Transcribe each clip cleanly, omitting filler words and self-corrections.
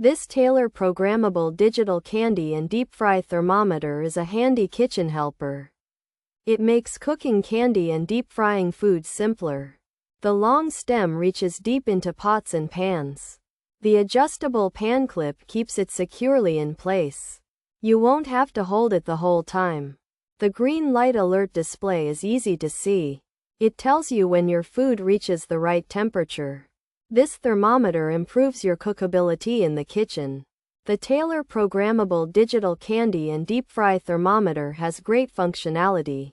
This Taylor programmable digital candy and deep fry thermometer is a handy kitchen helper. It makes cooking candy and deep frying foods simpler. The long stem reaches deep into pots and pans. The adjustable pan clip keeps it securely in place. You won't have to hold it the whole time. The green light alert display is easy to see. It tells you when your food reaches the right temperature. This thermometer improves your cookability in the kitchen. The Taylor programmable digital candy and deep fry thermometer has great functionality.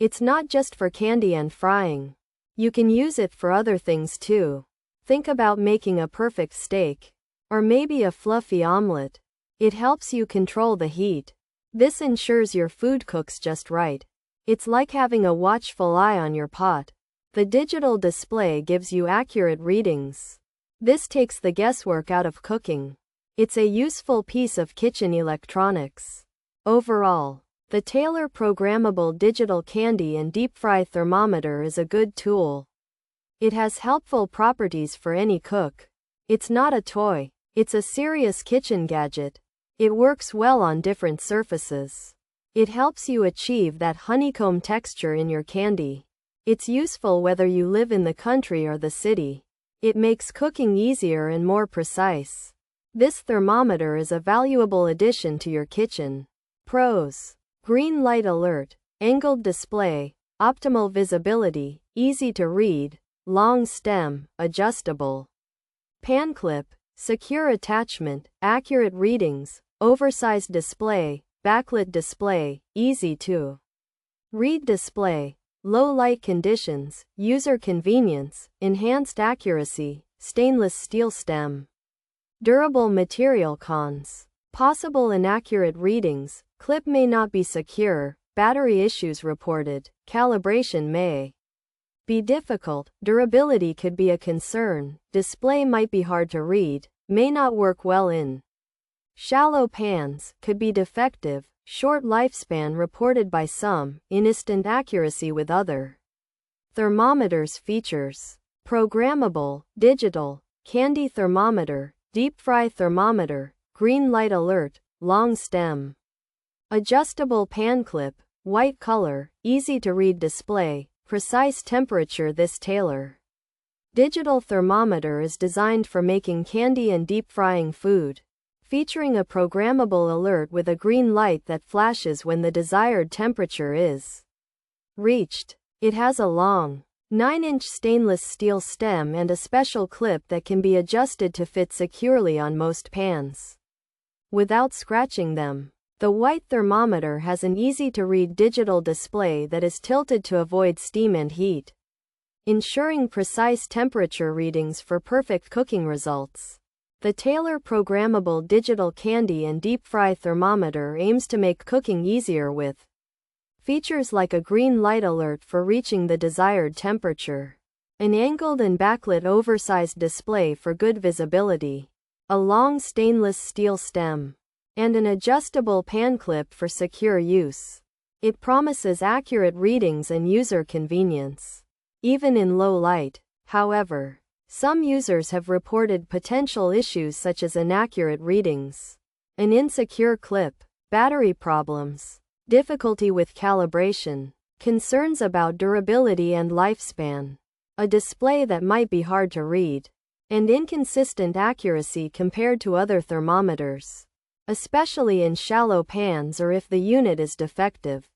It's not just for candy and frying. You can use it for other things too. Think about making a perfect steak. Or maybe a fluffy omelet. It helps you control the heat. This ensures your food cooks just right. It's like having a watchful eye on your pot. The digital display gives you accurate readings. This takes the guesswork out of cooking. It's a useful piece of kitchen electronics. Overall, the Taylor programmable digital candy and deep fry thermometer is a good tool. It has helpful properties for any cook. It's not a toy. It's a serious kitchen gadget. It works well on different surfaces. It helps you achieve that honeycomb texture in your candy. It's useful whether you live in the country or the city. It makes cooking easier and more precise. This thermometer is a valuable addition to your kitchen. Pros: green light alert, angled display, optimal visibility, easy to read, long stem, adjustable. Pan clip, secure attachment, accurate readings, oversized display, backlit display, easy to read display. Low light conditions, user convenience, enhanced accuracy, stainless steel stem. Durable material. Cons: possible inaccurate readings, clip may not be secure, battery issues reported, calibration may be difficult, durability could be a concern, display might be hard to read, may not work well in shallow pans, could be defective, short lifespan reported by some, instant accuracy with other thermometers. Features: programmable, digital, candy thermometer, deep fry thermometer, green light alert, long stem. Adjustable pan clip, white color, easy to read display, precise temperature. This Taylor digital thermometer is designed for making candy and deep frying food. Featuring a programmable alert with a green light that flashes when the desired temperature is reached. It has a long, 9-inch stainless steel stem and a special clip that can be adjusted to fit securely on most pans without scratching them. The white thermometer has an easy-to-read digital display that is tilted to avoid steam and heat, ensuring precise temperature readings for perfect cooking results. The Taylor programmable digital candy and deep fry thermometer aims to make cooking easier with features like a green light alert for reaching the desired temperature, an angled and backlit oversized display for good visibility, a long stainless steel stem, and an adjustable pan clip for secure use. It promises accurate readings and user convenience, even in low light. However, some users have reported potential issues such as inaccurate readings, an insecure clip, battery problems, difficulty with calibration, concerns about durability and lifespan, a display that might be hard to read, and inconsistent accuracy compared to other thermometers, especially in shallow pans or if the unit is defective.